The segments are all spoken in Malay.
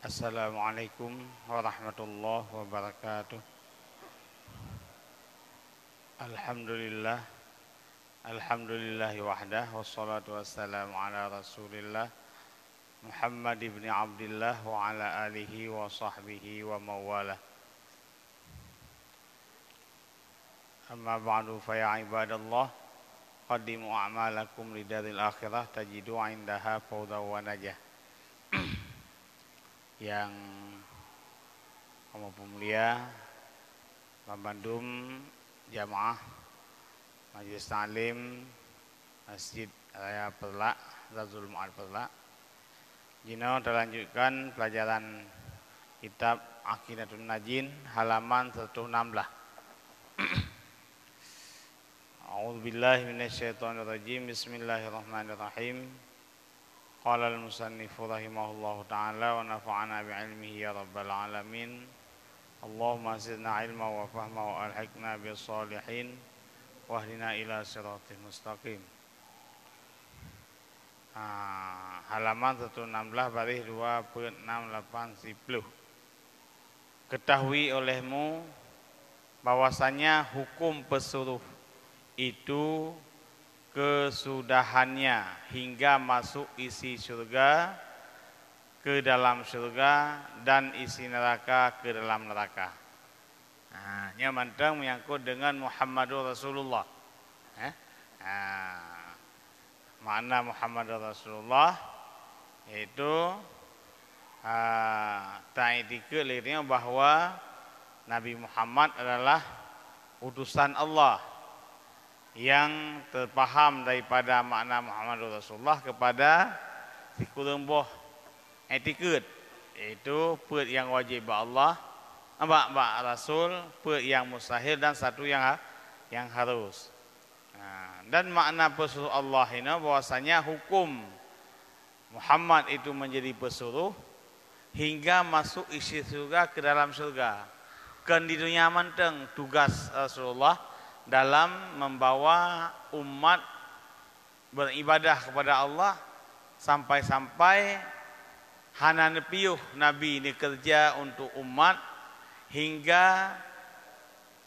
Assalamualaikum warahmatullahi wabarakatuh. Alhamdulillah, alhamdulillahi wahdah, wassalatu wassalamu ala rasulillah Muhammad ibn Abdillah wa ala alihi wa sahbihi wa mawalah. Amma ba'du fa ya ibadallah, qaddimu a'malakum lidaril akhirah tajidu indaha fawda wa najah. Yang amat mulia Bandung Jamaah Majelis Ta'lim Masjid Raya Perlak Zazul Ma'ad Perlak. Jino terlanjutkan pelajaran kitab Aqidatun Najin halaman 116. A'udzubillahi minasyaitonirrajim. Bismillahirrahmanirrahim. Qala al-musannifu rahimahullahu ta'ala wa nafa'ana bi'ilmihi ya rabbal alamin. Allahumma zidna ilma wa fahma wa alhiqna bis-salihin wahdina ila siratal mustaqim. Halaman 116 baris 2.680. Ketahui olehmu bahwasanya hukum pesuruh itu kesudahannya hingga masuk isi surga ke dalam surga dan isi neraka ke dalam neraka. Ini mantang menyangkut dengan Muhammadur Rasulullah. Makna Muhammadur Rasulullah yaitu ta'idika lirnya bahwa Nabi Muhammad adalah utusan Allah yang terpaham daripada makna Muhammadur Rasulullah kepada si kuremboh etiket, iaitu perut yang wajib Allah, bak Rasul, perut yang mustahil dan satu yang harus. Dan makna pesuruh Allah ini bahwasanya hukum Muhammad itu menjadi pesuruh hingga masuk isi surga ke dalam surga. Kan di dunia manteng tugas Rasulullah dalam membawa umat beribadah kepada Allah sampai-sampai hana nepiuh Nabi ini kerja untuk umat hingga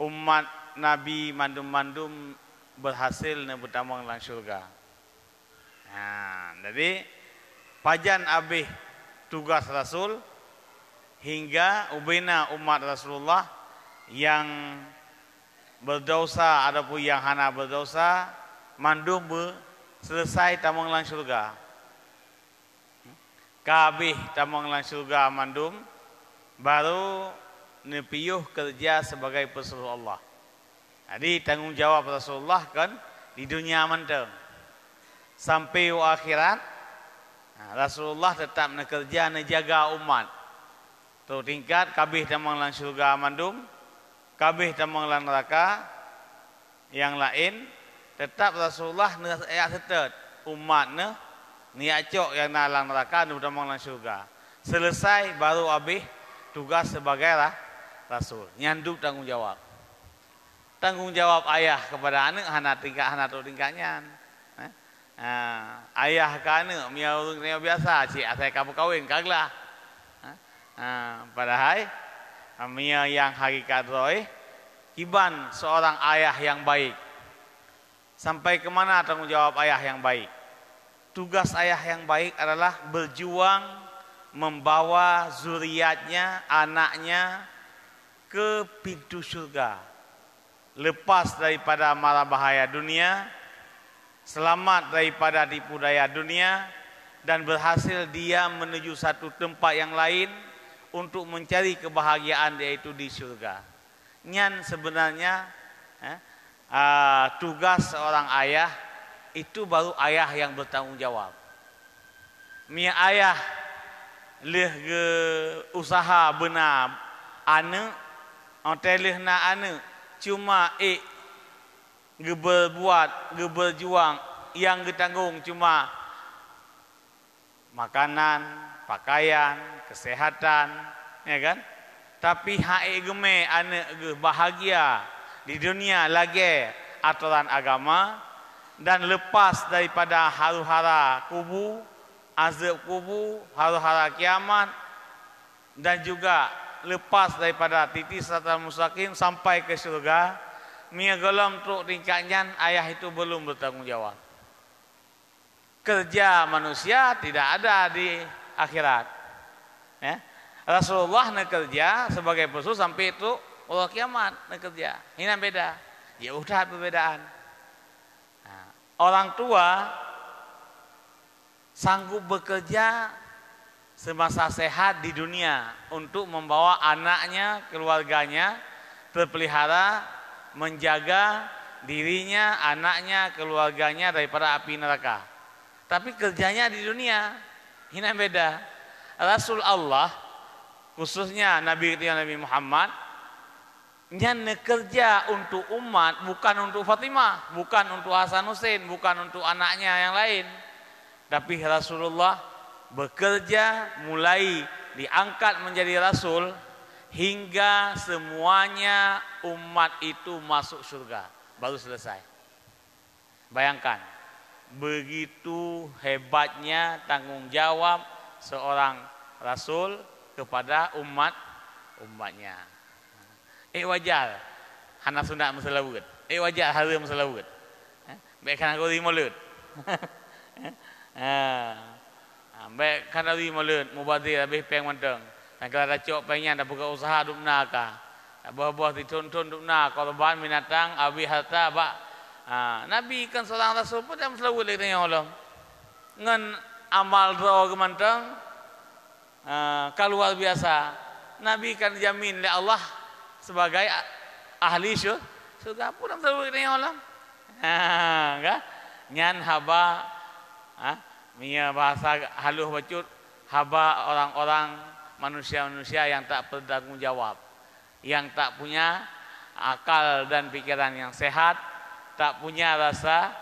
umat Nabi mandum-mandum berhasil bertamang dalam syurga. Jadi pajan abih tugas Rasul hingga ubina umat Rasulullah yang berdosa ataupun yang hana berdosa mandum selesai tamang lang syurga. Kabih tamang lang syurga mandum baru nepiyuh kerja sebagai pesuruh Allah. Jadi tanggungjawab Rasulullah kan di dunia manteng sampai akhirat. Rasulullah tetap nak kerja nak jaga umat. Tu tingkat kabih tamang lang syurga mandum, kabeh tamang lan neraka yang lain tetap Rasulullah ayat setet umat ni acok yang nalang neraka nu tamang lan syurga. Selesai baru habis tugas sebagai rasul. Nyanduk tanggungjawab. Tanggungjawab ayah kepada anak hana tu tingkatnya. Ayah ke anak mia urang biasa cik asai kamu kawin kaglah. Padahal Amia yang hakikat roh kiban seorang ayah yang baik. Sampai kemana tanggungjawab ayah yang baik? Tugas ayah yang baik adalah berjuang membawa zuriatnya, anaknya ke pintu surga. Lepas daripada mara bahaya dunia, selamat daripada tipu daya dunia, dan berhasil dia menuju satu tempat yang lain untuk mencari kebahagiaan yaitu di surga. Nyan sebenarnya tugas seorang ayah itu baru ayah yang bertanggung jawab. Mia ayah leh ge usaha benar ane onteleh na ane cuma ge berbuat ge berjuang yang getanggung cuma makanan, pakaian, kesehatan, ya kan? Tapi hae geme anak ge bahagia di dunia lagi aturan agama dan lepas daripada haru-hara kubu, azab kubu, haru-hara kiamat, dan juga lepas daripada titis siratal mustaqim sampai ke surga, mia golom truk tingkatnya ayah itu belum bertanggungjawab. Kerja manusia tidak ada di akhirat. Ya. Rasulullah nak kerja sebagai pesul sampai itu Allah kiamat nak kerja. Ini beda. Ya udah perbedaan. Nah, orang tua sanggup bekerja semasa sehat di dunia untuk membawa anaknya, keluarganya terpelihara, menjaga dirinya, anaknya, keluarganya daripada api neraka. Tapi kerjanya di dunia, ini beda. Rasul Allah, khususnya Nabi Muhammad, nya kerja untuk umat, bukan untuk Fatimah, bukan untuk Hasan Hussein, bukan untuk anaknya yang lain. Tapi Rasulullah bekerja mulai diangkat menjadi Rasul hingga semuanya umat itu masuk surga, baru selesai. Bayangkan, begitu hebatnya tanggung jawab seorang Rasul kepada umatnya. Wajar hana sunat masalawut. Wajar hari masalawut. Baik kan aku rimulut. Baik kan aku rimulut mubadir habis peng manteng. Dan kalau ada cok pengnya ada buka usaha duk naka. Buah-buah dituntun duk nak korban binatang abi harta ba. Nabi kan seorang Rasul pun dah masalawut lagi tanya Allah. Ngan amal doa kemanteng keluar biasa. Nabi kan jamin oleh Allah sebagai ahli surga pun dah masalawut lagi tanya Allah. Kan? Nyan haba mia bahasa haluh bacut haba orang-orang manusia-manusia yang tak bertanggung jawab, yang tak punya akal dan pikiran yang sehat, tak punya rasa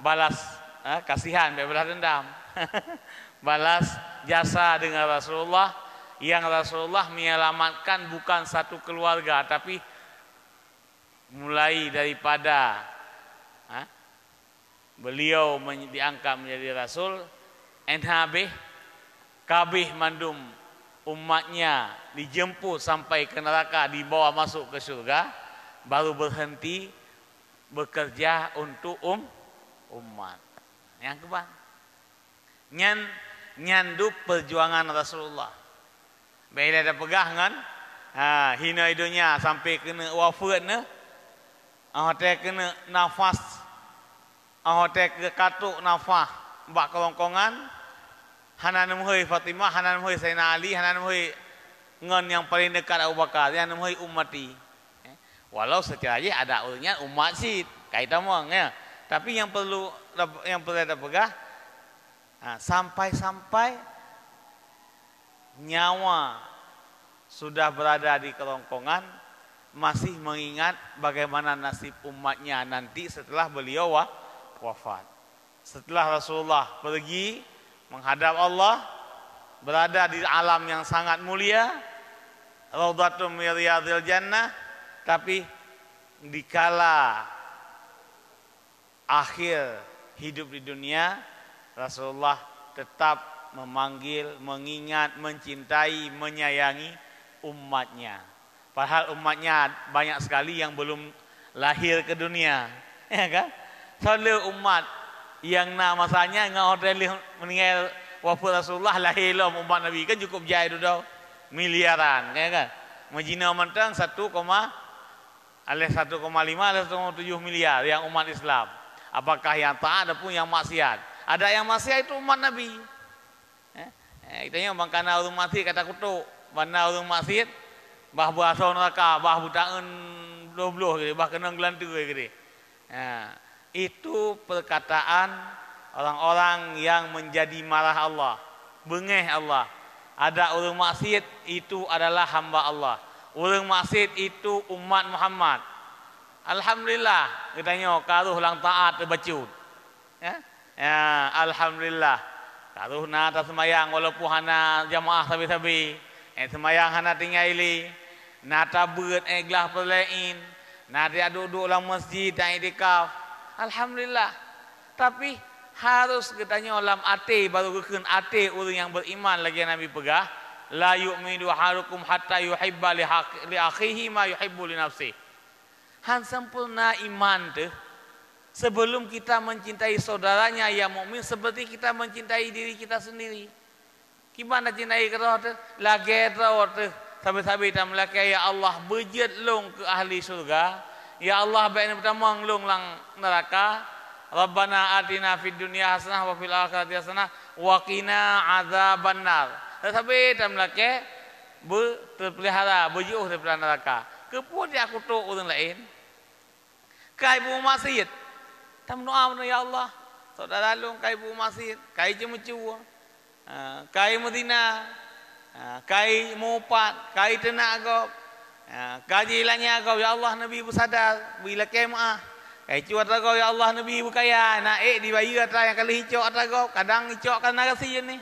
balas kasihan, balas dendam, balas jasa dengan Rasulullah, yang Rasulullah menyelamatkan bukan satu keluarga, tapi mulai daripada beliau diangkat menjadi Rasul, NHB kabeh mandum umatnya dijemput sampai ke neraka, dibawa masuk ke surga, baru berhenti bekerja untuk umat. Yang kebang nyandup perjuangan Rasulullah. Bila ada pegangan, hina hidupnya sampai kena wafat ne, hotel kena nafas, hotel ke katuk nafas, bak kelongkongan. Hana nemui Fatimah, hana nemui Sayyidina Ali, hana nemui ngan yang paling dekat Abu Bakar, yang nemui ummati. Walau secara aja ada urutnya umat sih, kaitan mong ya. Tapi yang perlu ada pegah, sampai nyawa sudah berada di kerongkongan, masih mengingat bagaimana nasib umatnya nanti setelah beliau wafat. Setelah Rasulullah pergi menghadap Allah, berada di alam yang sangat mulia, Raudhatum min riyadhil jannah, tapi dikala akhir hidup di dunia, Rasulullah tetap memanggil, mengingat, mencintai, menyayangi umatnya. Padahal umatnya banyak sekali yang belum lahir ke dunia, ya kan? Soalnya umat yang nak masanya ngau hotel meninggal wafat Rasulullah lahir umat Nabi kan cukup jaya dah miliaran, kan? Majina mentang 1,5 alias 1,7 miliar yang umat Islam. Apakah yang taat ataupun yang maksiat? Ada yang maksiat itu umat Nabi. Itanya mangkana urang mati kata kutuk, mana urang maksiat bah berasa neraka, bah butaan 20 gitu, bah kena gelantu gitu. Itu perkataan orang-orang yang menjadi marah Allah, bengeh Allah. Ada orang maksiat itu adalah hamba Allah. Orang maksiat itu umat Muhammad. Alhamdulillah, katanya karuh lang taat terbacut. Alhamdulillah. Karuh na atas semayang walaupun hana jamaah sabi-sabi. Semayang hana tinggali. Na tabut gelah perlain. Na dia duduk dalam masjid dan itikaf. Alhamdulillah. Tapi harus katanya dalam ati baru kekun ati orang yang beriman lagi Nabi pegah la yu'minu ahadukum hatta yuhibba li akhihi ma yuhibbu li nafsihi. Han sempurna iman tu sebelum kita mencintai saudaranya yang mukmin seperti kita mencintai diri kita sendiri. Gimana cintai kerana tu? Lagi terus tu sampai-sampai kita melaki ya Allah berjet long ke ahli surga. Ya Allah baik pertama long lang neraka. Rabbana atina fid dunya hasanah wa fil akhirati hasanah wa qina azabannar. Sampai kita melaki terpelihara berjauh daripada neraka. Kepun dia kutuk orang lain. Kai bu masjid. Tam doa ya Allah. Saudara long kai bu masjid, kai cemucu. Kai Medina, kai Mupat, kai Tenaga, kai ilanya kau ya Allah Nabi bersadar, bila kemah, kai cuat kau ya Allah Nabi berkaya, naik di bayi atas yang kali hijau atas kau, kadang hijau karena kasih ni,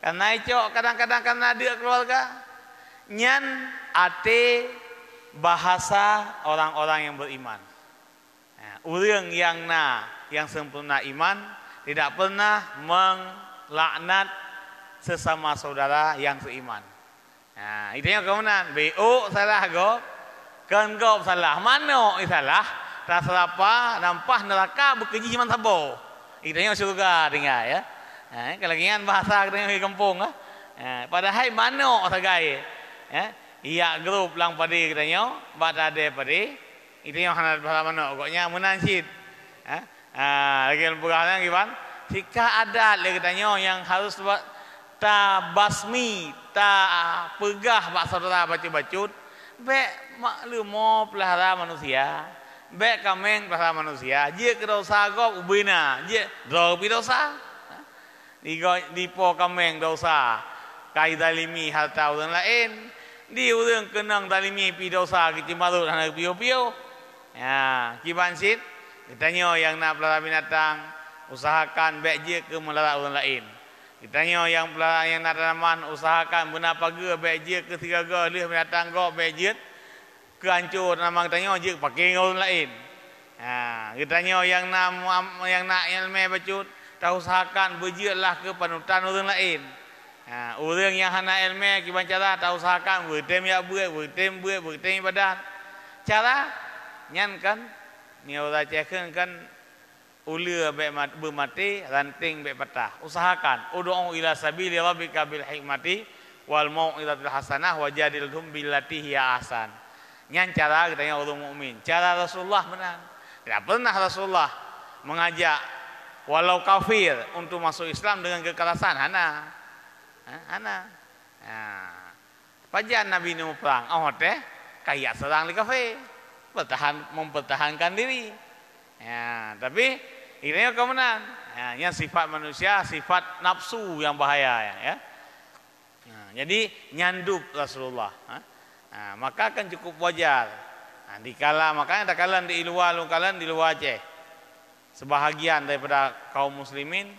karena hijau kadang-kadang karena ada keluarga, nyan ate bahasa orang-orang yang beriman, orang yang sempurna iman tidak pernah melaknat sesama saudara yang seiman. Nah, itu yang kemudian BO salah go, kan go salah, mana salah, tak selapa nampak neraka bekerja cuma sabo. Itu yang surga dengar ya. Nah, kalau kian bahasa kita di kampung ah. Padahal mana sagai. Ya, iya grup lang padi katanya, bata ada padi. Itu yang hendak bahasa mana, pokoknya menansid. Lagi perkara gimana? Jika ada lagi katanya yang harus ta basmi, ta pegah bak saudara baca-bacut, bek maklum mau pelihara manusia, bek kameng pelihara manusia, je dosa gop ubina, je dropi dosa, di po kameng dosa, kai dalimi harta orang lain, di orang kenang dalimi pi dosa kita malu anak pio-pio, ya kibansit, ditanya yang nak pelihara binatang, usahakan bek je ke melara orang lain. Ditanya yang nak tanaman usahakan benar pagi baik ke 3 ga leh binatang go baik ke hancur namang tanya je pakai orang lain. Ditanya yang nak ilmu bacut tahu usahakan berjiatlah ke panutan orang lain. Orang yang hana ilmu gimana cara tahu usahakan bertem ya bertem ibadat. Cara nyan kan ni orang cekkan kan ulia bermati ranting patah. Usahakan ud'u ila sabili rabbika bil hikmati wal mau'izatil hasanah wajadilhum billati hiya ahsan. Nyan cara katanya orang mukmin. Cara Rasulullah benar. Tidak pernah Rasulullah mengajak walau kafir untuk masuk Islam dengan kekerasan. Hana. Pajan Nabi Nuh perang. Kayak serang di kafir. Mempertahankan diri. Ya, tapi ini kemudian yang sifat manusia, sifat nafsu yang bahaya ya. Jadi nyandup Rasulullah. Maka kan cukup wajar. Dikala makanya tak kalan di luar Aceh. Sebahagian daripada kaum muslimin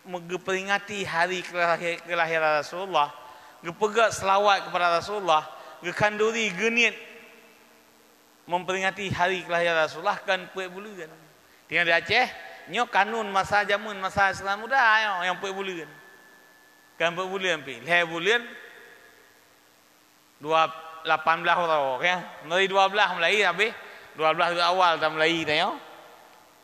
memperingati hari kelahiran Rasulullah, gepegat selawat kepada Rasulullah, gekanduri genit memperingati hari kelahiran Rasulullah kan puak bulan. Tinggal di Aceh, nyo kanun masa jamun masa Islam muda yang puak bulan. Kan puak bulan pi. Leh bulan 18 orang ya. Dari 12 mulai habis 12 itu awal dah mulai tanya.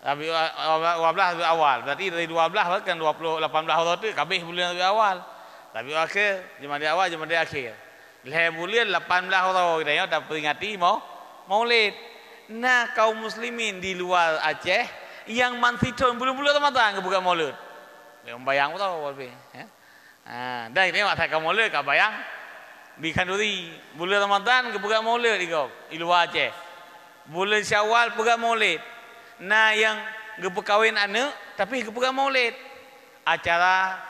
Tapi 12 itu awal. Berarti dari 12 kan 18 orang tu habis bulan itu awal. Tapi akhir cuma di awal cuma di akhir. Leh bulan 18 orang tanya dah peringati Maulid. Nah kaum muslimin di luar Aceh yang manfitun bulu-bulu Ramadan ke bukan Maulid. Yang bayang tahu lebih. Ya. Dah ini waktu kaum Maulid kau bayang. Bikanduri bulan Ramadan ke bukan Maulid di luar Aceh. Bulan Syawal bukan Maulid. Nah yang ke perkahwin anak tapi ke bukan Maulid. Acara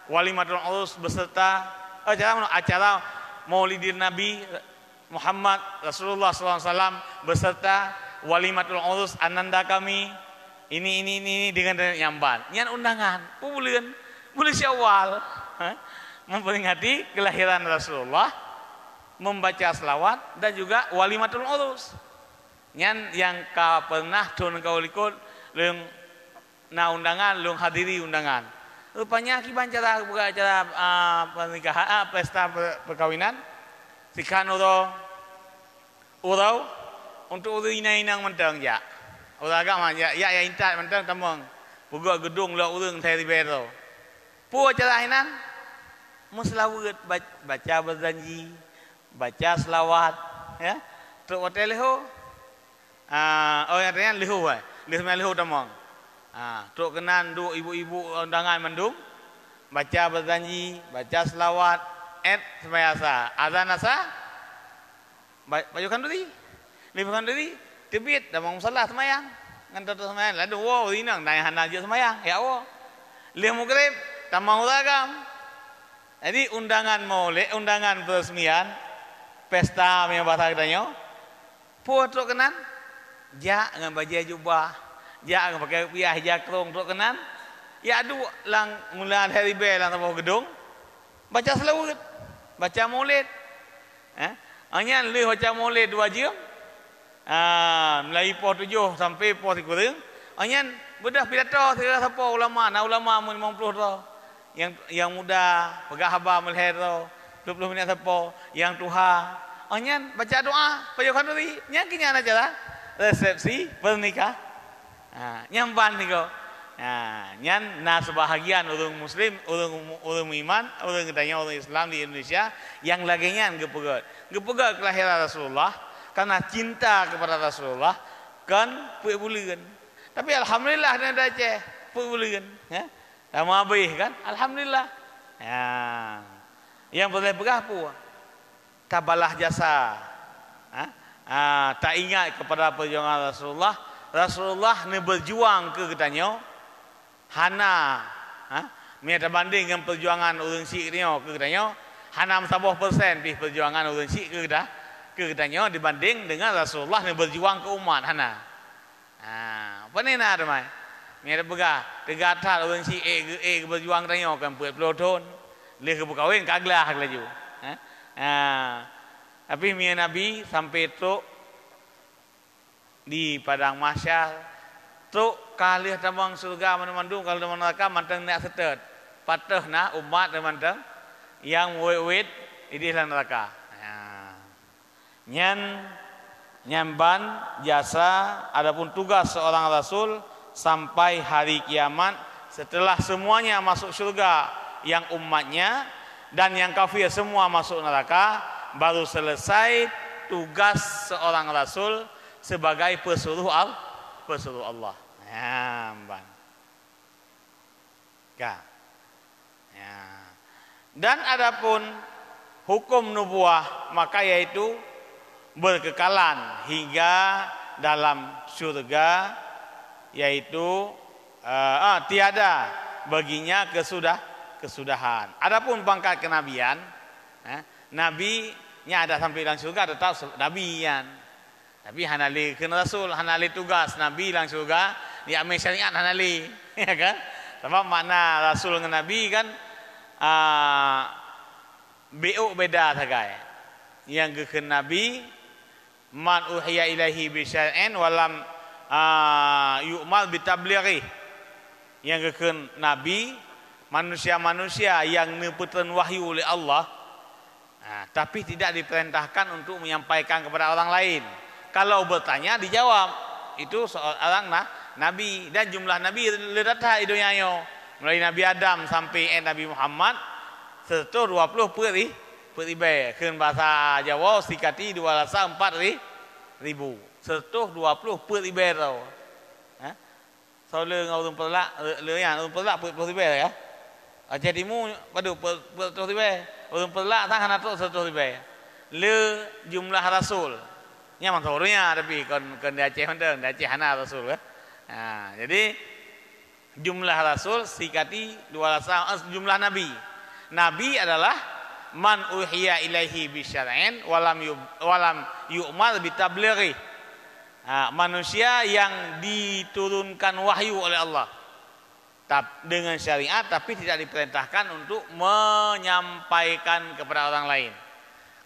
walimatul urus beserta acara Maulidin Nabi Muhammad Rasulullah SAW beserta walimatul urus ananda kami ini dengan nyamban nyan undangan bulan Syawal memperingati kelahiran Rasulullah, membaca selawat dan juga walimatul urus nyan yang ka pernah tun kau likut leung na undangan leung hadiri undangan Rupanya akibat cara pernikahan, pesta perkawinan, sikan urau untuk urus inang mentang ya. Orang agama ya intat mentang tamang, buka gedung lah urung teri bero. Pu cara inan, muslawat baca berjanji, baca selawat, ya. Terus hotel leho, yang lain leho, leho tamang. Tok kenan duk ibu-ibu undangan mendung baca berjanji, baca selawat, semayasa, azan asa, bajukan diri, libatkan diri, tebit, dah mau salah semayang, ngantar semayang, lalu wow inang, naik hana je semayang, ya wow, lihat mukrib, tamang uragam, jadi undangan maulid, undangan peresmian, pesta yang bahasa katanya, puas tok kenan, ja dengan baju jubah. Ya pakai piah jakrong tok kenan. Ya adu lang mula hari bel lang tabuh gedung. Baca selawat, baca maulid. Anyan leh baca maulid 2 jam. Mulai poh 7 sampai poh 3. Anyan bedah pidato segala siapa ulama, ulama 50 tu. Yang muda pegah haba melher tu 20 minit siapa, yang tuha. Anyan baca doa, pajukan diri. Nya kinya ana cara resepsi pernikah. Nyamban ni kau. Nyan na sebahagian orang Muslim, orang iman, orang katanya orang Islam di Indonesia yang laginya gepegat kelahiran Rasulullah karena cinta kepada Rasulullah kan puibuligan. Tapi alhamdulillah dan dace puibuligan, ya. Sama abih kan, alhamdulillah. Ya. Yang boleh pegah pu tabalah jasa. Tak ingat kepada perjuangan Rasulullah ni berjuang ke katanya hana miata banding dengan perjuangan orang Syik ni ke katanya hana 40% pi perjuangan orang Syik ke katanya dibanding dengan Rasulullah ni berjuang ke umat hana. Apa ni nak ramai miata begah tegata orang Syik ke berjuang katanya kan buat peloton leh ke berkahwin kaglah laju. Tapi miata Nabi sampai tu di padang mahsyar tu kalih tamang surga mandung kalau tamang neraka mantang nak setet patah na umat mantang yang wet ini dalam neraka. Nyamban jasa adapun tugas seorang rasul sampai hari kiamat setelah semuanya masuk surga yang umatnya dan yang kafir semua masuk neraka baru selesai tugas seorang rasul sebagai pesuruh Allah. Dan adapun hukum nubuah maka yaitu berkekalan hingga dalam surga, yaitu tiada baginya kesudahan. Adapun pangkat kenabian, nabinya ada sampai dalam surga tetap nabian. Tapi hanali kena rasul, hanali tugas nabi lang surga, dia ambil syariat hanali, ya kan? Sebab makna rasul dengan nabi kan beda sagai. Yang ke nabi man uhiya ilahi bi syar'in walam yu'mal bi tablighi. Yang ke nabi manusia-manusia yang diputerkan wahyu oleh Allah, tapi tidak diperintahkan untuk menyampaikan kepada orang lain. Kalau bertanya dijawab, itu seorang nabi dan jumlah nabi ledata idonyayo mulai Nabi Adam sampai Nabi Muhammad 120 peribai keun bahasa Jawa sikati 204 ribu 120 peribai tau. Soalnya orang pelak orang pelak peribai ya. Aceh Timur padu peribai orang pelak tak hana tu 100 ribai. Le jumlah rasul nya mantornya tapi kon di Aceh mendeng, di Aceh hana rasul kan. Jadi jumlah rasul sikati 200 jumlah nabi. Nabi adalah man uhiya ilaihi bi syar'in walam yu'mal bi tablighi. Manusia yang diturunkan wahyu oleh Allah dengan syariat tapi tidak diperintahkan untuk menyampaikan kepada orang lain.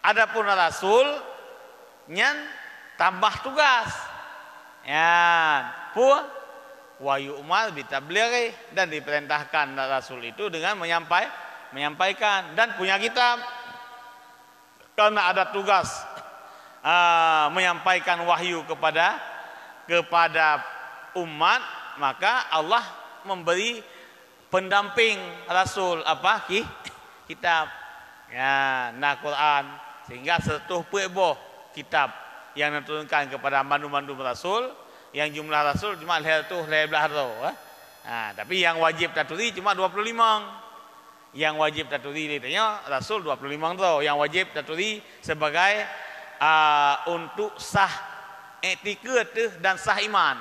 Adapun rasul nyan tambah tugas. Ya, wa yu'mal bitablighi, dan diperintahkan Rasul itu dengan menyampaikan dan punya kitab karena ada tugas menyampaikan wahyu kepada umat, maka Allah memberi pendamping Rasul apa kitab ya Quran, sehingga setuh peboh kitab yang diturunkan kepada mandu-mandu Rasul, yang jumlah Rasul cuma 112 tapi yang wajib taturi cuma 25. Yang wajib taturi ditanya Rasul 25 tu, yang wajib taturi sebagai untuk sah etiket dan sah iman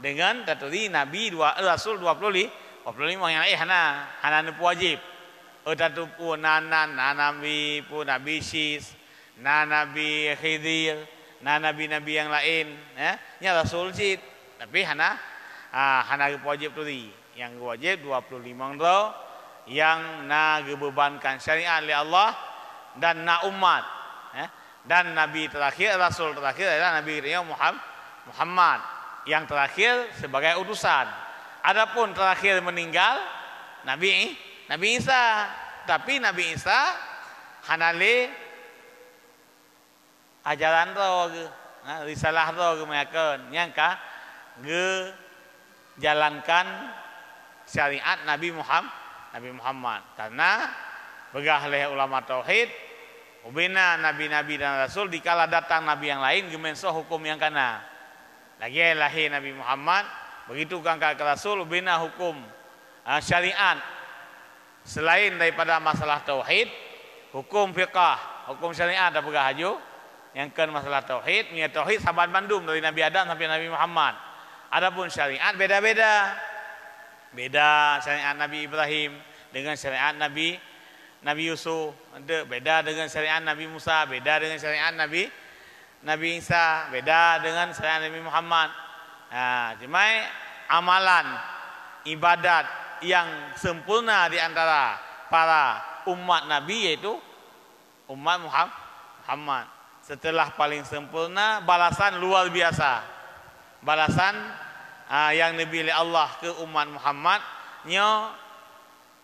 dengan taturi Nabi Rasul 25 yang lain hana wajib. Tatu pun Nabi pun Nabi Sis, Nabi Khidir, Nabi-nabi yang lain nya Rasul Sid, tapi hana wajib turi. Yang wajib 25 tu yang gebebankan syariat oleh Allah dan umat dan Nabi terakhir, Rasul terakhir adalah Nabi Muhammad yang terakhir sebagai utusan. Adapun terakhir meninggal Nabi Isa, tapi Nabi Isa hanale ajaran tu risalah tu kemeyakan yang jalankan syariat Nabi Muhammad, karena begah oleh ulama tauhid ubina nabi-nabi dan rasul dikala datang nabi yang lain gemenso hukum yang kana lagi lahir Nabi Muhammad, begitu kangka ke rasul ubina hukum syariat selain daripada masalah tauhid, hukum fiqah, hukum syariat ada begah haju yang kan masalah tauhid, minyak tauhid sahabat bandum dari Nabi Adam sampai Nabi Muhammad. Adapun syariat beda-beda. Beda syariat Nabi Ibrahim dengan syariat Nabi Yusuf, beda dengan syariat Nabi Musa, beda dengan syariat Nabi Isa, beda dengan syariat Nabi Muhammad. Cuma amalan ibadat yang sempurna di antara para umat Nabi yaitu umat Muhammad. Setelah paling sempurna, balasan luar biasa. Balasan yang diberi Allah ke umat Muhammad,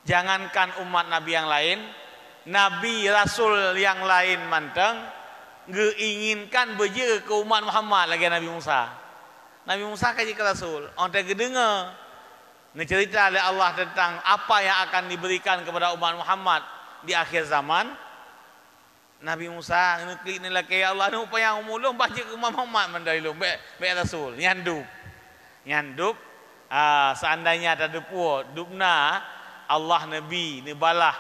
jangankan umat Nabi yang lain, Nabi Rasul yang lain manteng ngeinginkan beje ke umat Muhammad lagi Nabi Musa. Nabi Musa kaji ke Rasul, onte kedengar cerita oleh Allah tentang apa yang akan diberikan kepada umat Muhammad di akhir zaman. Nabi Musa ngeklik nilai kaya Allah nu upaya umulung baca ke umat Muhammad mandailu be Rasul nyandup seandainya ada dupna Allah Nabi nibalah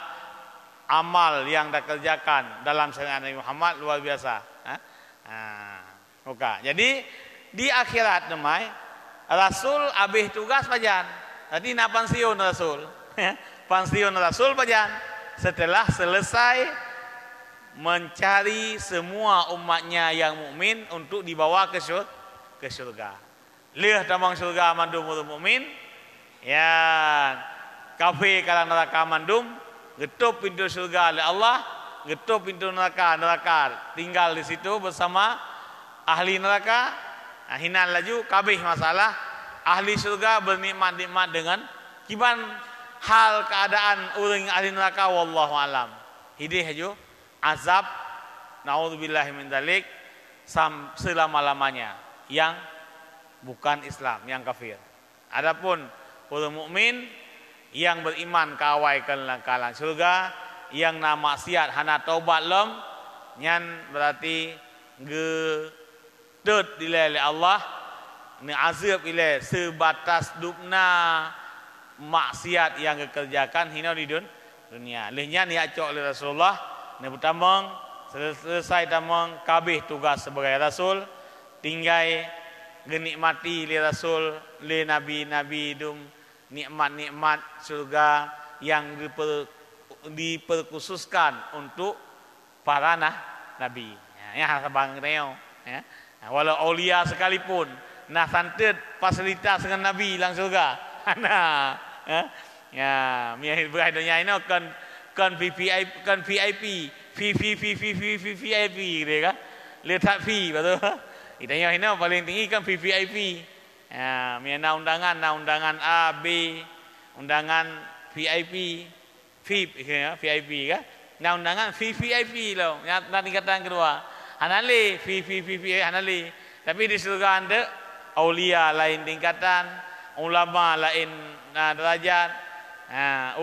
amal yang dikerjakan dalam syariat Nabi Muhammad luar biasa. Jadi di akhirat namai Rasul habis tugas pajan. Tadi nak pensiun Rasul. Pensiun Rasul pajan setelah selesai mencari semua umatnya yang mukmin untuk dibawa ke surga. Lihat tamang surga mandum mukmin, ya kafir kalang neraka mandum, getup pintu surga oleh Allah, getup pintu neraka tinggal di situ bersama ahli neraka. Hinan laju kabeh masalah ahli surga bernikmat-nikmat dengan kiban hal keadaan orang ahli neraka wallahu alam. Hidih haju azab naudzubillahi min dzalik selama-lamanya yang bukan Islam, yang kafir. Adapun orang mukmin yang beriman kawai kalang surga, yang na maksiat hana taubat lem nyan berarti gedut dilai Allah ni azab ile sebatas dupna maksiat yang dikerjakan hina di dunia. Lehnya ni acok oleh Rasulullah ni pertama selesai tamang kabeh tugas sebagai rasul, tinggal genikmati li Rasul, li Nabi-Nabi dum nikmat-nikmat surga yang diperkhususkan untuk para Nabi. Ya, sabang neo. Ya. Walau aulia sekalipun, nah santet fasilitas dengan Nabi lang surga. Nah, ya, miahir beradanya ini kan VIP, VIP, gitu kan? Letak fee betul. Itanya ini paling tinggi kan VIP. Ya, mina undangan A, B, undangan VIP, VIP ya, VIP kan? Nah undangan VIP loh. Nah tingkatan kedua. Hanali VIP hanali. Tapi di surga anda aulia lain tingkatan, ulama lain derajat.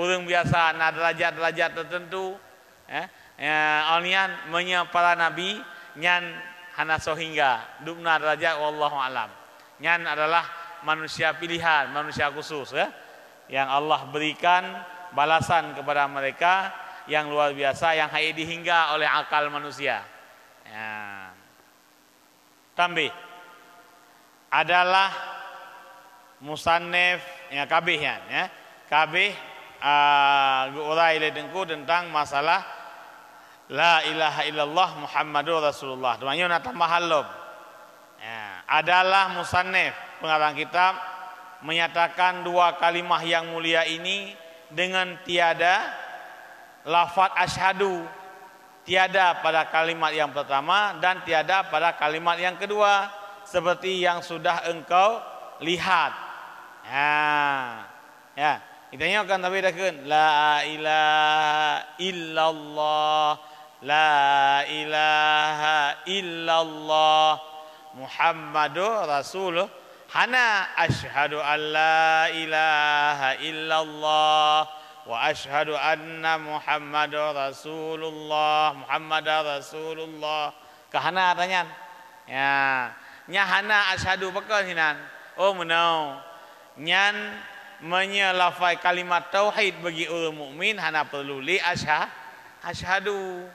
Orang biasa derajat tertentu. Alnian para nabi nyan hana sohingga dubna derajat wallahu alam. Nyan adalah manusia pilihan, manusia khusus ya, yang Allah berikan balasan kepada mereka yang luar biasa yang hanya dihingga oleh akal manusia. Ya. Tambih adalah musannif ya kabeh ya. Kabeh urai le dengku tentang masalah la ilaha illallah Muhammadur Rasulullah. Doanya nak tambah halom. Ya, adalah musannif pengarang kitab menyatakan dua kalimah yang mulia ini dengan tiada lafaz asyhadu, tiada pada kalimat yang pertama dan tiada pada kalimat yang kedua seperti yang sudah engkau lihat. Ya, kita nyokan tapi dah kan la ilaha illallah, la ilaha illallah Muhammadur Rasulullah. Hana asyhadu an la ilaha illallah wa asyhadu anna Muhammadur Rasulullah, Muhammadar Rasulullah. Kahana tanya. Ya, nya hana asyhadu pakal hinan. Oh menau. Nyan menyelafai kalimat tauhid bagi orang mukmin hana perlu li asyhadu.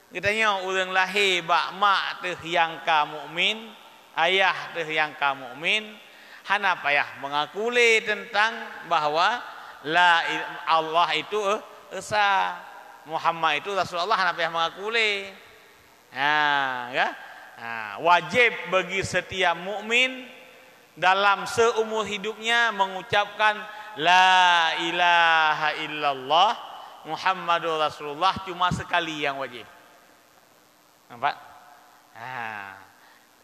Kitanya orang lahir bak mak teh yang ka mukmin, ayah teh yang ka mukmin, hana payah mengakuli tentang bahwa la Allah itu esa, Muhammad itu Rasulullah, hana payah mengakuli. Ya. Wajib bagi setiap mukmin dalam seumur hidupnya mengucapkan la ilaha illallah Muhammadur Rasulullah cuma sekali yang wajib. Nampak?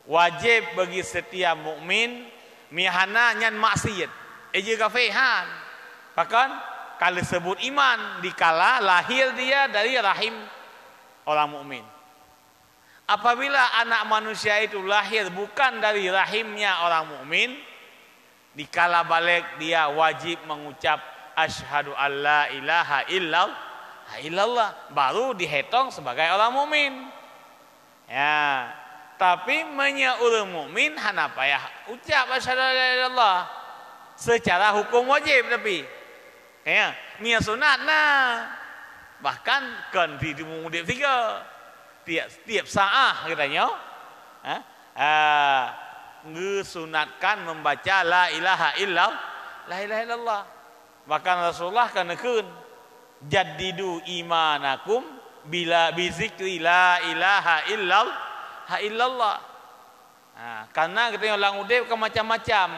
Wajib bagi setiap mukmin mihana nyan maksiat. Eje kafehan. Bahkan kalau sebut iman dikala lahir dia dari rahim orang mukmin. Apabila anak manusia itu lahir bukan dari rahimnya orang mukmin, dikala balik dia wajib mengucap asyhadu alla ilaha illallah baru dihitung sebagai orang mukmin. Ya, tapi orang mukmin hana payah ucap asyhadu alla ilaha illallah secara hukum wajib tapi ya, nia sunat nah. Bahkan kan di mudip tiga tiap saat katanya ngesunatkan membaca la ilaha illallah. Bahkan Rasulullah kan nekun jaddidu imanakum bila bizikri la ilaha illallah. Karena katanya orang udip ke macam-macam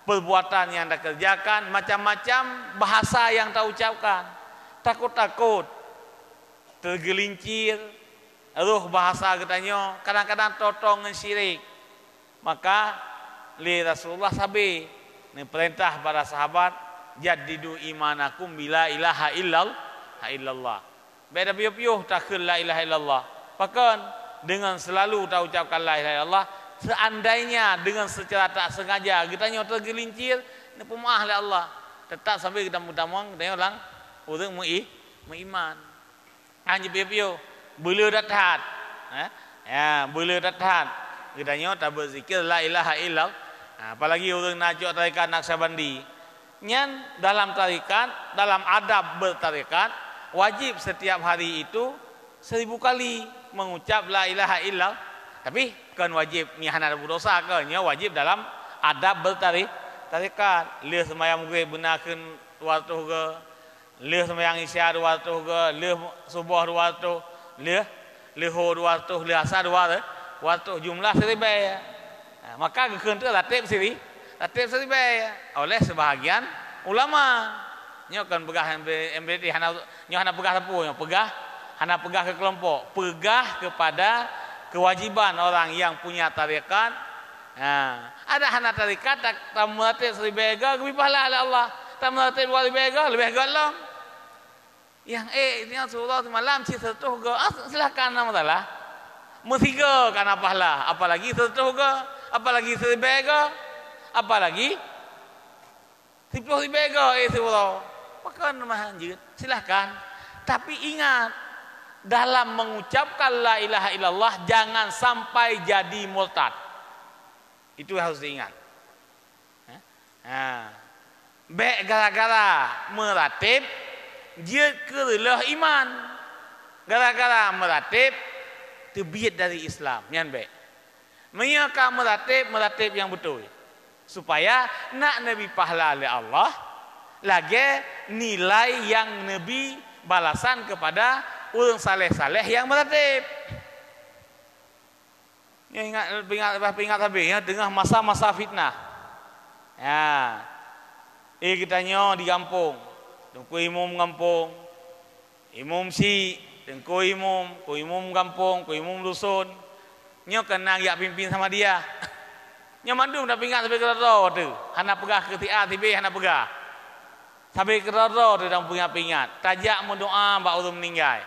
perbuatan yang anda kerjakan, macam-macam bahasa yang tak ucapkan, takut-takut, tergelincir, ruh bahasa katanya kadang-kadang totong dengan syirik. Maka li Rasulullah sabi ni perintah para sahabat jaddidu imanakum bila ilaha illallah. Beda piuh-piuh takkan la ilaha illallah. Bahkan dengan selalu tak ucapkan la ilaha illallah, seandainya dengan secara tak sengaja kita nyoto tergelincir, ni pemaah oleh Allah. Tetap sampai kita mutamang kita orang beriman. Hanya piuh-piuh bela dathat. Ya, bela dathat. Kita nyoto berzikir la ilaha illallah. Apalagi orang najak tarikat Naqsyabandi. Nyan dalam tarikat, dalam adab bertarikat wajib setiap hari itu 1000 kali mengucap la ilaha illallah. Tapi kan wajib ni hana berdosa ke nya wajib dalam adab bertarikat. Leh sembahyang maghrib benarkeun 200 ke, leh sembahyang isya 200 ke, leh subuh 200, leh lohor 200, leh asar 200, jumlah 1000. Maka gekeun teh latib 1000 oleh sebahagian ulama. Nyo kan pegah MBT hana pegah tepu, hana pegah ke kelompok, pegah kepada kewajiban orang yang punya tarekat Ada hana tarikat tak melatih seribega lebih pahala oleh Allah. Tak melatih lebih bega lebih galong. Yang ini Rasulullah malam si setuh go. Silakan nama salah. Mestiga kana pahala, apalagi setuh go, apalagi seribega, apalagi tipu seribega Rasulullah. Pakai nama anjir. Silakan. Tapi ingat dalam mengucapkan la ilaha illallah jangan sampai jadi murtad. Itu harus diingat. Baik gara-gara meratib dia kerelah iman. Gara-gara meratib terbiat dari Islam. Yang baik. Menyaka meratib yang betul. Supaya nak Nabi pahala oleh Allah. Lagi nilai yang Nabi balasan kepada orang saleh-saleh yang meratib. Ya, ingat habis ya, tengah masa-masa fitnah. Ya. Kita nyo di kampung. Tengku imum kampung. Imum si, tengku imum, ku imum kampung, ku imum dusun. Nyo kena yak pimpin sama dia. Nyo mandum dah pingat sampai kerara tu. Hana pegah ke tia tibe hana pegah. Sampai kerara tu dah pingat. Tajak mendoa bak urang meninggal.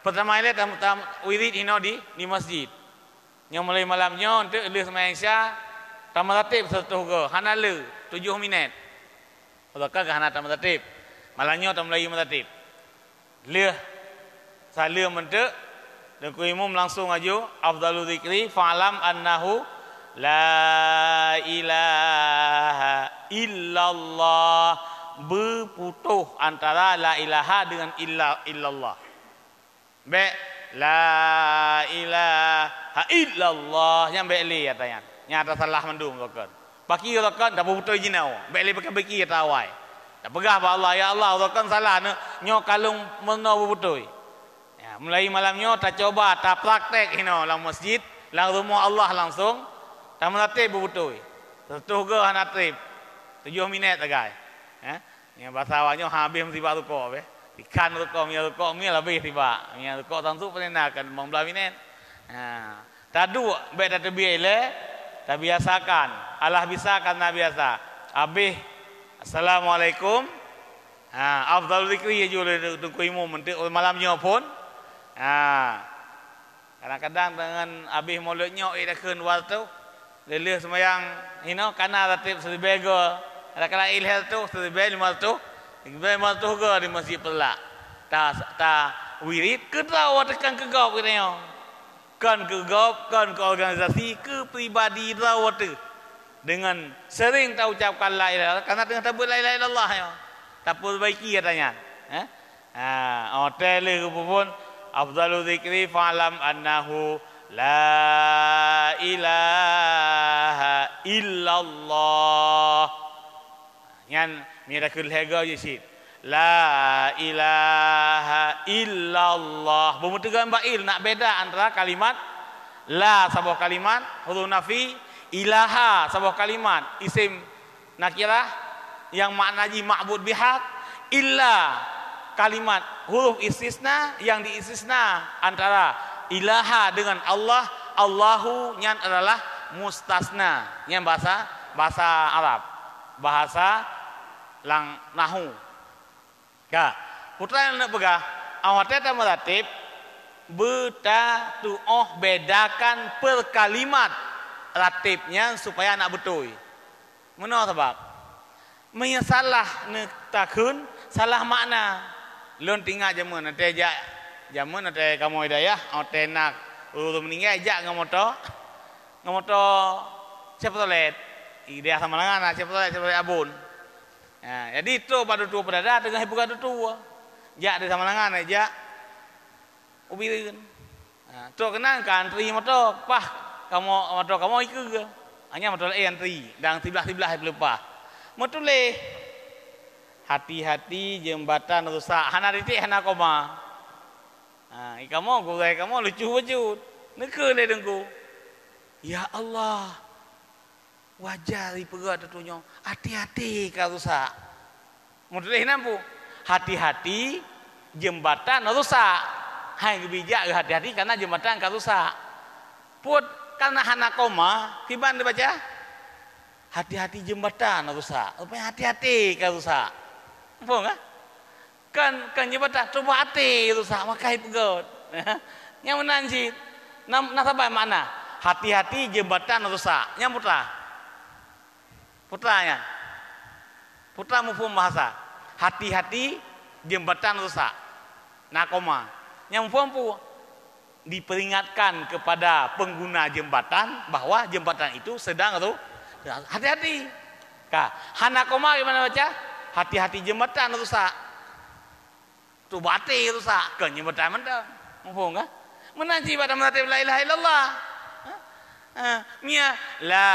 Pertama kali tam wirid hino di masjid. Yang mulai malamnya untuk elih semayang Isya tamatib satu ke hana le 7 minit. Kalau ke hana tamatib. Malamnya tam mulai tamatib. Leh salia mentek dan ku imam langsung aja afdalu zikri fa'lam annahu la ilaha illallah, berputuh antara la ilaha dengan illallah. Baik la ilaha illallah yang beli katanya. Nyata salah mendung kan. Baki kan dah betul jinau. Beli pakai baki tawai. Tak pegah ba Allah ya Allah kan salah nyo kalung meno betul. Ya, mulai malamnya tak coba tak praktek hino dalam masjid, dalam rumah Allah langsung tak melatih betul. Setuh ke anak trip 7 minit agai. Yang bahasa awaknya habis mesti baru kau ikan rukuk mi lebih tiba. Mi rukuk tentu pernah kan 15 minit. Tadu baik tak terbiasa tak biasakan. Allah bisa karena biasa. Habis assalamualaikum. Afdal zikri juga tunggu imam mentik malamnya pun. Kadang-kadang dengan habis mulutnya dah keun waktu. Lelih semayang hino kana ratib seribega. Kadang-kadang ilhal tu seribega 500. Ibadah tu ke di masjid pelak. Ta wirid ke tahu tekan ke gop katanya. Kan ke gop, kan ke organisasi, ke pribadi tahu tu. Dengan sering tahu ucapkan la ilaha karena dengan tabut la ilaha illallah ya. Tak perbaiki katanya. Hotel ke pun afdalu zikri fa'lam annahu la ilaha illallah. Yang miracle hega jisit. La ilaha illallah. Bermutukan ba'il nak beda antara kalimat la sebuah kalimat huruf nafi, ilaha sebuah kalimat isim nakirah yang maknanya ma'bud bihaq, illa kalimat huruf istisna yang diistisna antara ilaha dengan Allah. Allahu yang adalah mustasna yang bahasa Arab, bahasa lang nahu. Ya, putra yang nak pegah awak tak meratib beta tu'oh bedakan per kalimat ratibnya supaya nak betul. Mana sebab? Menyalah nak takun salah makna. Lon tinggal jamun nanti ajak jamun nanti kamu hidayah nanti nak urut meninggal ajak ngamoto siapa toilet dia sama dengan siapa toilet abun. Jadi itu pada tua berada dengan ibu kata tua. Jak di sama dengan aja. Ubirin. Tu kenal kan tri motor. Pah kamu motor kamu ikut ke? Hanya motor antri dan tibelah berlepas. Motor le. Hati-hati jembatan rusak. Hana titik hana koma. Kamu gurai kamu lucu wujud. Neka le dengku. Ya Allah. Wajar dipegat tentunya. Hati-hati kalau rusak. Mudahlah nampu. Hati-hati jembatan rusak. Hai bijak hati-hati karena jembatan kan rusak. Put karena hana koma, tiban dibaca hati-hati jembatan rusak. Rupanya hati-hati kan rusak. Faham kan? Kan jembatan coba hati rusak makai pegot. Yang menanjit. Nasabah mana? Hati-hati jembatan rusak. Yang putranya. Putra mufhum bahasa. Hati-hati jembatan rusak. Nakoma. Yang mufhum pun diperingatkan kepada pengguna jembatan bahwa jembatan itu sedang hati-hati. Hanakoma gimana baca? Hati-hhati jembatan rusak. Tu bati rusak ke jembatan mana? Mufhum kan? Menaji pada melatih la ilaha illallah. Mia la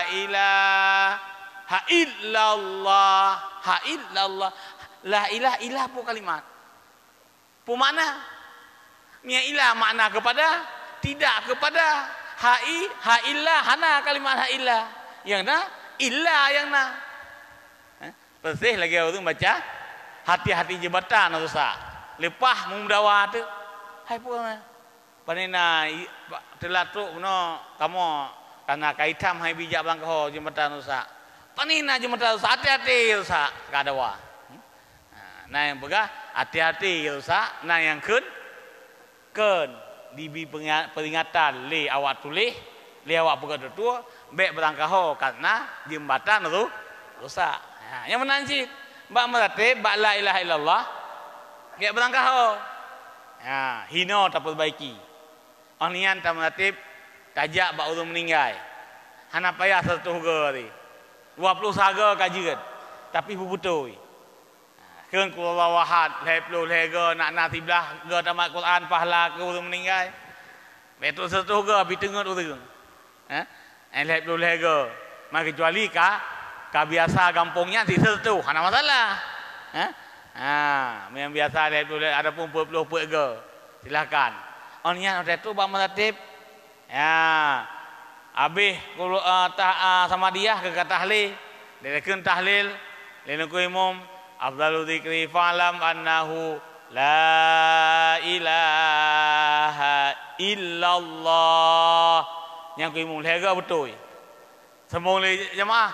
ilaha illallah. Ha illallah. La ilaha ilah pun kalimat. Pun makna. Mia ilah makna kepada tidak kepada. Ha illah hana kalimat ha illah. Yang na illah yang na. Persih lagi orang baca hati-hati jembatan rusak. Lepas mengdawa tu. Hai pun. Panina telatuk no kamu karena kaitam hai bijak belangkah jembatan rusak. Panina jembatan rusak hati-hati rusak kadawa. Nah yang begah hati-hati rusak. Nah yang kun dibi peringatan le awak tulis le awak pegat tua baik berangkah karena jembatan rusak. Yang menanjit bak meratib bak la ilaha illallah baik berangkah hino tak perbaiki. Onian tak meratib tajak bak urung meninggal. Hana payah 100 hari. 20 saga kajian tapi betul. Keun kula wahad leplo lega nak natiblah ge tamat Quran pahala ke urung meninggal. Betul 100 ge api tengut urung. Leplo lega. Maka kecuali ka biasa kampungnya di situ. Hana masalah. Yang biasa leplo ada pun 40 ge. Silakan. Onian ada tu bang meratib. Habis sama dia ke tahlil. Dia keun tahlil. Lalu ku imam afdalu dzikri fa'lam annahu la ilaha illallah. Yang ku imam lega betul. Semua jemaah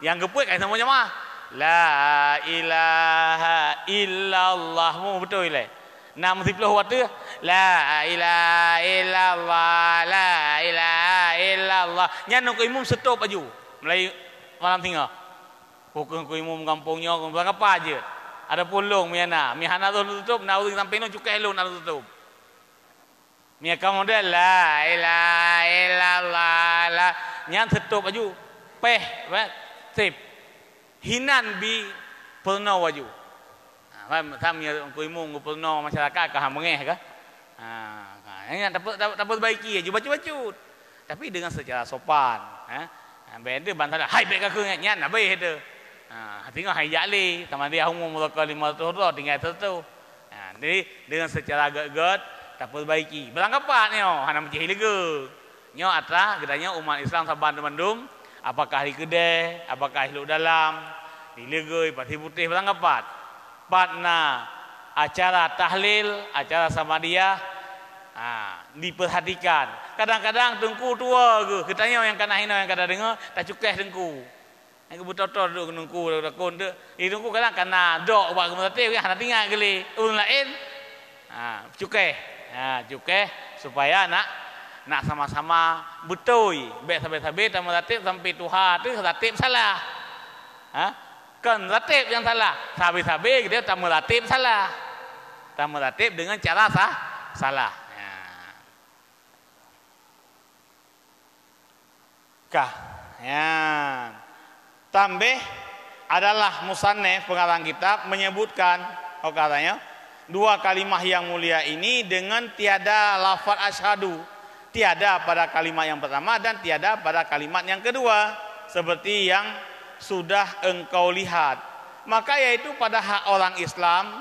yang gepuk kan semua jemaah. La ilaha illallah mu betul le. 60 waktu la ilaha illallah la ilaha illallah. Nya ku imam stop aju. Mulai malam tengah. Hukum ku imam kampungnya ku bilang apa aja. Ada pulung miana tu tutup nak urang sampai no cukai lu nak tutup. Mia kamu dah la ilaha illallah la nyan tutup aju. Peh sip. Hinan bi purna waju. Samnya ku imam ku purna masyarakat ka mengeh ka. Yang dapat baiki aja baca-baca. Tapi dengan secara sopan, benda bantah hai baik aku nyan nak baik itu. Tengok hai jali sama dia umum mereka 500 tinggal tu. Jadi dengan secara geget tak perbaiki. Belangkapan nyo hana macam lega. Nyo atra gedanya umat Islam saban Bandung, apakah di kedai, apakah di dalam, di legoi pati putih belangkapan. Partna acara tahlil, acara sama dia diperhatikan. Kadang-kadang tengku tua ke, ketanya yang kana hina yang kada dengar tak cukai tengku. Yang betul-betul duduk nungku takun tu. Nungku kadang kana dok buat kemerati hana tinggal kali. Urang lain cukai. Cukai supaya nak sama-sama betul. Baik sampai-sampai tak meratib sampai Tuhan tu ratib salah. Kan ratib yang salah. Sampai-sampai dia tak meratib salah. Tak meratib dengan cara salah. Tambah adalah musannif pengarang kitab menyebutkan katanya dua kalimah yang mulia ini dengan tiada lafaz asyhadu, tiada pada kalimat yang pertama dan tiada pada kalimat yang kedua seperti yang sudah engkau lihat. Maka yaitu pada hak orang Islam,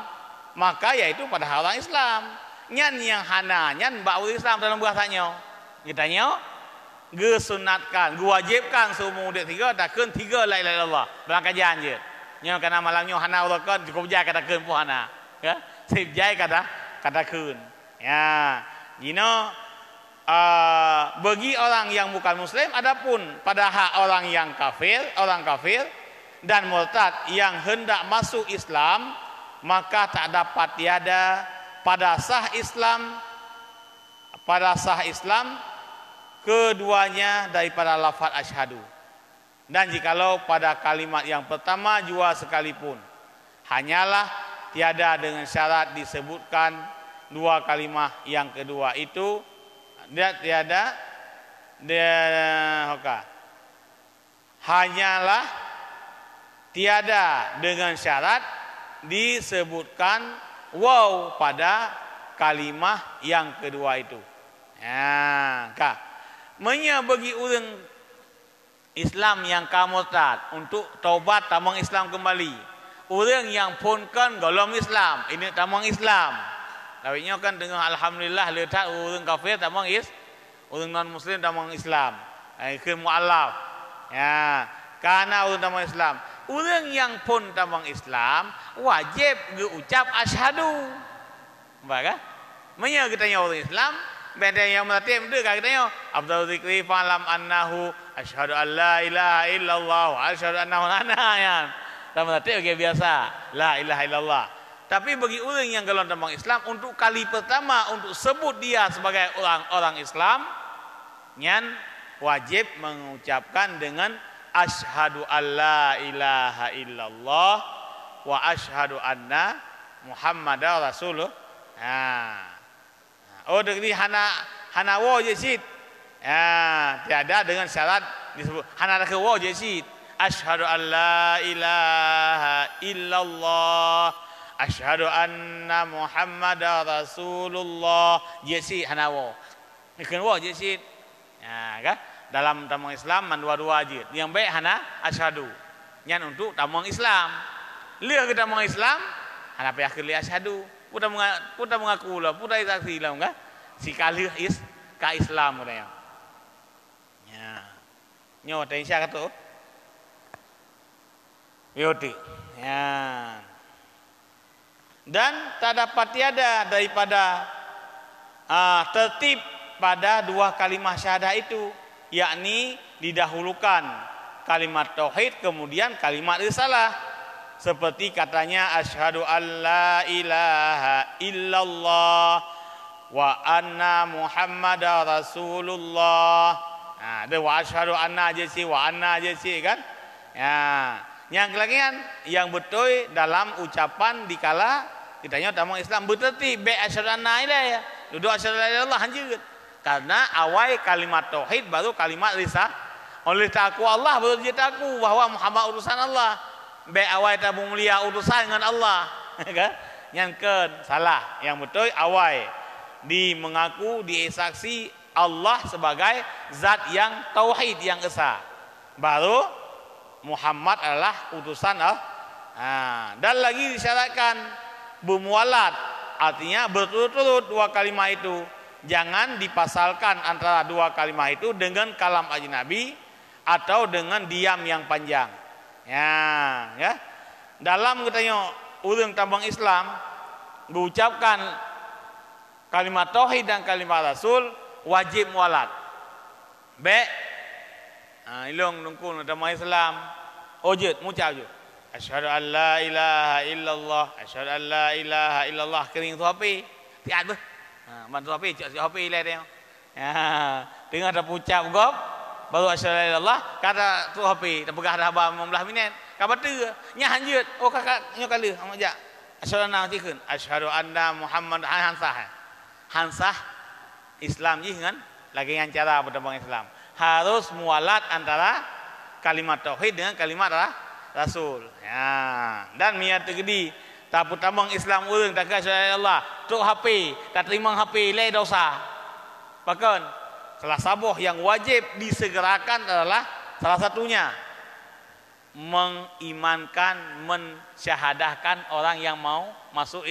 nyan yang hana nyan bau Islam dalam bahasanya. Kitanya gesunatkan, gewajibkan semua dia tiga takkan tiga la ilaha illallah. Belangkajan je. Nya kana malamnya hana urakan cukup jai kata keun pu hana. Ya, sip jai kata keun. Ya, bagi orang yang bukan muslim, adapun pada hak orang yang kafir, orang kafir dan murtad yang hendak masuk Islam, maka tak dapat tiada pada sah Islam keduanya daripada lafaz asyhadu. Dan jikalau pada kalimat yang pertama jua sekalipun, hanyalah tiada dengan syarat disebutkan dua kalimat yang kedua itu hanyalah tiada dengan syarat disebutkan waw pada kalimah yang kedua itu. Bagi orang Islam yang kamurtad untuk taubat tamang Islam kembali. Orang yang punkan golong Islam, ini tamang Islam. Lawiknya kan dengan alhamdulillah letak orang kafir tamang orang non muslim tamang Islam. Ke mualaf. Ya, karena orang tamang Islam. Orang yang pun tamang Islam wajib ucap asyhadu. Baik? Menya kita tanya orang Islam, beda yang melatih dia kan kita afdal zikri fa'lam annahu asyhadu an la ilaha illallah wa asyhadu anna muhammadan ya. Tak melatih okay, biasa la ilaha illallah. Tapi bagi orang yang golongan tamang Islam, untuk kali pertama untuk sebut dia sebagai orang Islam, nyan wajib mengucapkan dengan asyhadu alla ilaha illallah wa asyhadu anna muhammadar rasulullah. Oh dari hana wo je sit. Tiada dengan syarat disebut hana ke wo je sit. Asyhadu alla ilaha illallah asyhadu anna muhammadar rasulullah je sit hana wo. Ikan wo je sit. Kan? Dalam tamang Islam dua-dua aja. Yang baik hana asyhadu. Nyan untuk tamang Islam. Lihat ke tamang Islam, hana payah ke li asyhadu. Puta mengaku lah, puta isaksi lah enggak? Si kali ka Islam katanya. Ya. Nyo tanya siapa tu? Yoti. Ya. Dan tak dapat tiada daripada tertib pada dua kalimat syahadah itu, yakni didahulukan kalimat tauhid kemudian kalimat risalah, seperti katanya asyhadu alla ilaha illallah wa anna muhammadar rasulullah. Ada wa asyhadu anna aja sih, wa anna aja sih kan. Ya, yang kelagian yang betul dalam ucapan dikala kitanya tamang Islam bertertib be asyhadu anna ilaha ya. Duduk asyhadu la ilaha illallah anjeun. Karena awal kalimat tauhid baru kalimat risalah. Oleh takwa Allah baru dia taku bahwa Muhammad utusan Allah. Be awal tabu mulia utusan dengan Allah. Kan? Nyangkeun salah. Yang betul awal di mengaku diesaksi Allah sebagai zat yang tauhid yang esa. Baru Muhammad adalah utusan Allah. Dan lagi disyaratkan bermualat, artinya berturut-turut dua kalimat itu. Jangan dipasalkan antara dua kalimat itu dengan kalam ajnabi atau dengan diam yang panjang. Ya. Dalam katanya urang tambang Islam mengucapkan kalimat tauhid dan kalimat rasul wajib mualat. Ilong nungkul tambang Islam ojet mucap je. Asyhadu an la ilaha illallah, asyhadu an la ilaha illallah kering tu api. Tiat be. Bantu api, cak api le dia. Tengah dah ucap gop baru asyhadu an la ilaha illallah kata tu api, tak pegah dah 15 minit. Ka batu nya hanjeut. Oh kakak nyo kali amak jak. Asyhadu anna tikeun. Asyhadu anna Muhammad hansah Islam ji kan lagi yang cara bertambang Islam. Harus mualat antara kalimat tauhid dengan kalimat rasul. Ya. Dan niat tegedi tak tambang Islam urang tak asyhadu Allah. Tuk HP, tak terima HP le dosa. Bahkan salah sabuh yang wajib disegerakan adalah salah satunya mengimankan, mensyahadahkan orang yang mau masuk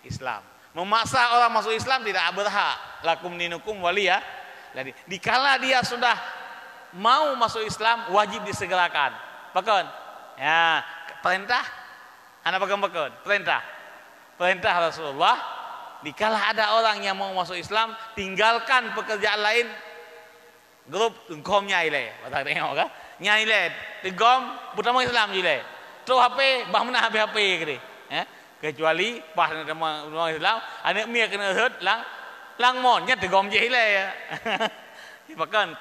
Islam. Memaksa orang masuk Islam tidak berhak. Lakum dinukum waliya. Jadi dikala dia sudah mau masuk Islam wajib disegerakan. Bahkan ya perintah anak bahkan perintah Rasulullah dikala ada orang yang mau masuk Islam tinggalkan pekerjaan lain grup tengkom nyai le patah tengok ke nyai le tengkom pertama Islam je le terus HP bah mana HP ke kecuali pas nama Islam anak mia kena hurt lang mon nya tengkom je le bahkan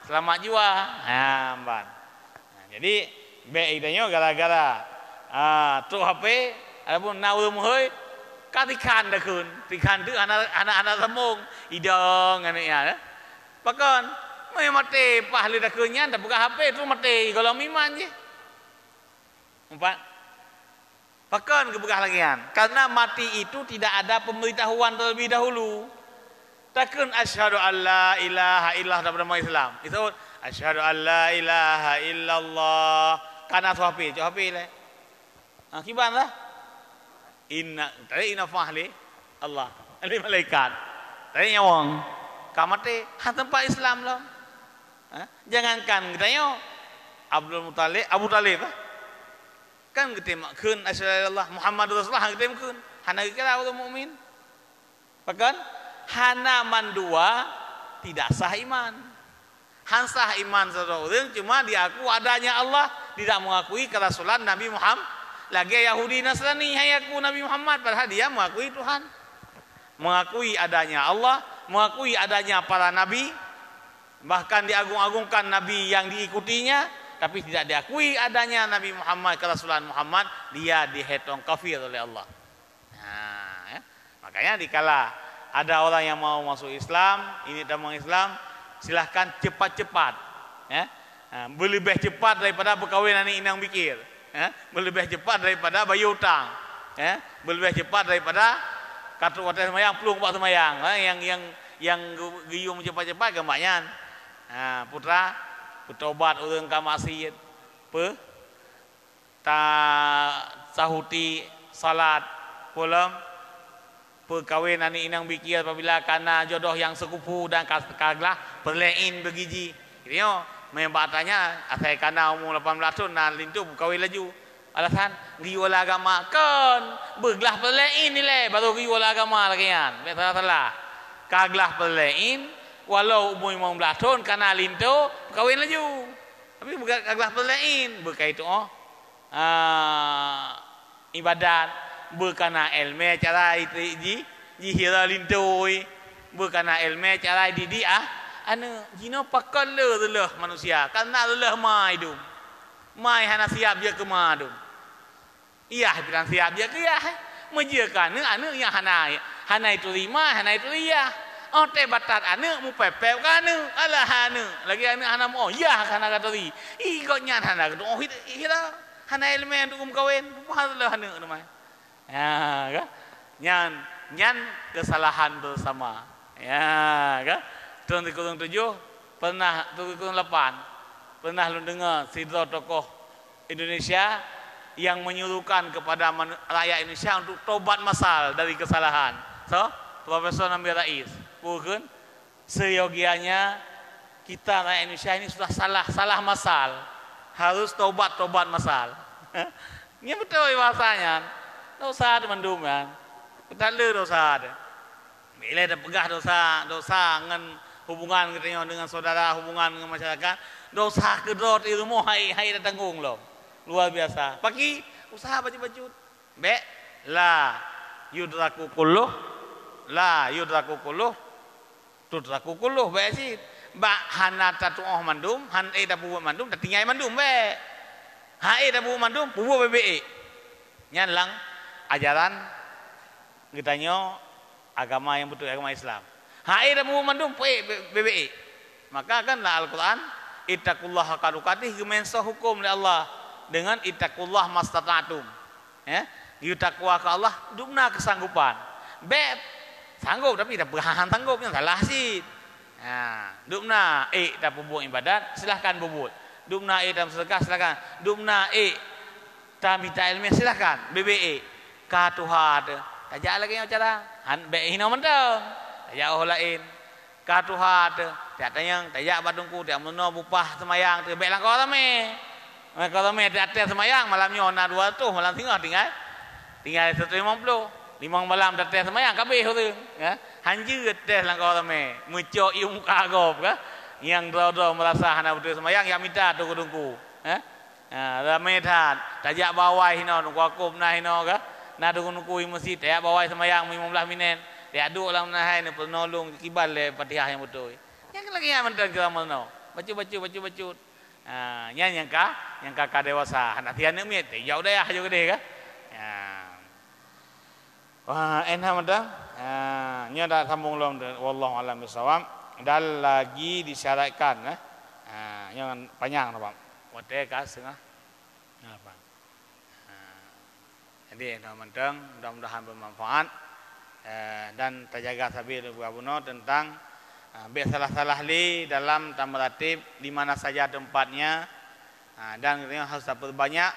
selamat jiwa ban jadi baik tanya gara-gara terus HP adapun naum hơi katikan dah kun tikan tu anak sambung idong anaknya bahkan mai mati pahli dah kunnya dah buka HP tu mati kalau miman je empat bahkan kebuka lagian karena mati itu tidak ada pemberitahuan terlebih dahulu takun asyhadu alla ilaha illallah dalam nama Islam itu asyhadu alla ilaha illallah kana tu HP jo HP le kiban lah inna fahli Allah ali malaikat tadi nyawang kamate ha tempat Islam lah jangankan katanya Abu Talib kan kita makan asyhadu Allah Muhammad Rasulullah kita makan hana kira orang mukmin bahkan hana mandua tidak sah iman hansah iman seorang cuma diaku adanya Allah tidak mengakui kerasulan Nabi Muhammad lagi Yahudi Nasrani hayaku Nabi Muhammad padahal dia mengakui Tuhan mengakui adanya Allah mengakui adanya para nabi bahkan diagung-agungkan nabi yang diikutinya tapi tidak diakui adanya Nabi Muhammad kerasulan Muhammad dia dihitung kafir oleh Allah makanya dikala ada orang yang mau masuk Islam ini damang Islam silahkan cepat-cepat berlebih cepat daripada berkahwin anak inang bikir berlebih cepat daripada bayi hutang berlebih cepat daripada kartu wadah semayang pelung buat semayang yang giyung cepat-cepat gambaknya putra bertobat orang ka maksiat sahuti salat pulang perkahwin anak inang bikir apabila karena jodoh yang sekupu dan kaglah berlein begiji ini membatanya asal karena umur 18 tahun dan lintu berkahwin laju alasan giwala agama kan bergelah berlein ni le baru giwala agama lagi kan salah kaglah berlein walau umur 15 tahun karena lintu berkahwin laju tapi kaglah berlein berkait itu ibadat berkana ilmu cara jihira lintoi berkana ilmu cara didik anu jino pakal le manusia karena lelah mai dum mai hana siap dia ke madum iya bilang siap dia ke ya menjekan anu yang hana itu lima hana itu iya te batat anu mu pepep kan anu alah anu lagi anu hana mau ya hana kata ri igotnya hana kata hira hana ilmu untuk kawin pahala anu namanya ya kan nyan kesalahan bersama ya kan tahun 7 pernah 8 pernah lu dengar sidro tokoh Indonesia yang menyuruhkan kepada rakyat Indonesia untuk tobat masal dari kesalahan Profesor Nabil Rais bukan seyogianya kita rakyat Indonesia ini sudah salah masal harus tobat masal ini betul bahasanya dosa mendum kan kita le dosa bila ada pegah dosa dengan hubungan kita dengan saudara hubungan dengan masyarakat dosa kedot itu mau hai dah tanggung loh luar biasa pagi usaha baju be la yudraku kulluh tudraku kulluh be sih ba hana tatu mandum han dah buat mandum dah tinggal mandum be dah buat mandum buat BBE nyan lang ajaran kitanya agama yang betul agama Islam dah buat mandum BBE maka kanlah Al-Quran ittaqullaha haqqa tuqatih gemenso hukum oleh Allah dengan ittaqullah mastata'tum takwa ke Allah dumna kesanggupan bet sanggup tapi tak berhahan sanggup yang salah sih dumna tak buat ibadat silahkan buat dumna dalam sedekah silahkan dumna tak minta ilmu silahkan BBE ka Tuhan tajak lagi yang cara be hina mentang tajak lain ka Tuhan tak tayang tajak badungku tak meno bupah semayang tu be lang kau rame tak ada semayang malamnya ona 200 malam tinggal 150 limang malam datang semayang kabeh tu hanjir tes lang kau rame mucok iu muka agop ka yang dua merasa hana betul semayang yang minta tunggu ramai tat tajak bawah hino nunggu aku nah hino ka na tunggu masjid tajak bawah semayang 15 minit dia aduk lah menahai ni penolong kibal le Fatihah yang betul yang lagi yang mentan kita mana baca yang ka dewasa hana tian ni mit jauh dah juga deh ka wah enak mentang nya dah sambung lom wallahu alam bisawab dan lagi disyaratkan yang panjang apa wate ka setengah apa jadi mentang mudah-mudahan bermanfaat dan terjaga sabil Abuno tentang salah-salah li dalam tamaratib di mana saja tempatnya dan harus dapat banyak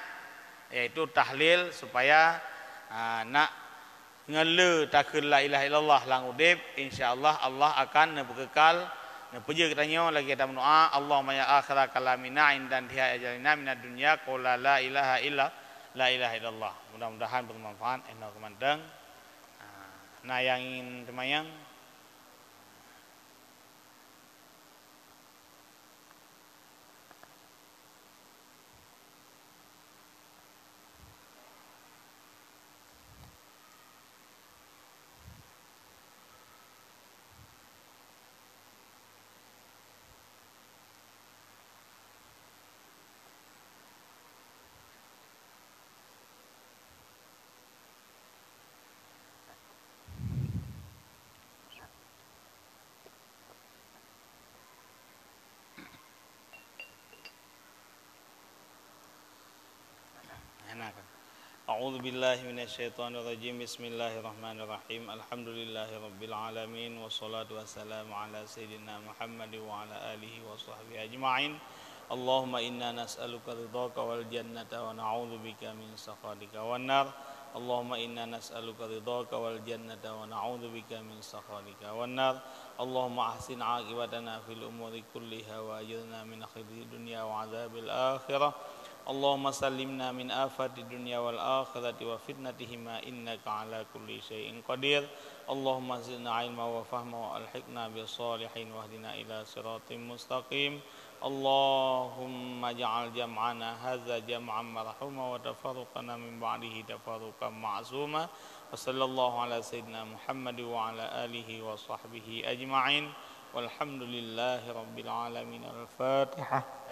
yaitu tahlil supaya nak ngelu takul la ilaha illallah lang udip insyaallah Allah akan berkekal puja katanya lagi kita berdoa Allahumma ya akhira kalamina indan tiha ajalina minad dunya qala la ilaha illallah mudah-mudahan bermanfaat enak kemandang nah yang ingin semayang A'udzu billahi minasyaitonir rajim. Bismillahirrahmanirrahim. Alhamdulillahirabbil alamin wassalatu wassalamu ala sayidina Muhammad wa ala alihi wa sahbihi ajma'in. Allahumma inna nas'aluka ridhaka wal jannata wa na'udzu bika min sakhatika wan nar. Allahumma inna nas'aluka ridhaka wal jannata wa na'udzu bika min sakhatika wan nar. Allahumma ahsin 'aqibatana fil umuri kulliha wa ajirna min khizyi dunya wa 'adzabil akhirah. Allahumma sallimna min afati dunya wal akhirati wa fitnatihima innaka ala kulli syai'in qadir. Allahumma zidna ilma wa fahma wa alhiqna bis salihin wahdina ila siratim mustaqim. Allahumma ja'al jam'ana hadza jam'an marhuma wa tafarruqana min ba'dihi tafarruqan ma'suma. Wa sallallahu ala sayyidina Muhammad wa ala alihi wa sahbihi ajma'in. Walhamdulillahi rabbil alamin. Al-Fatihah.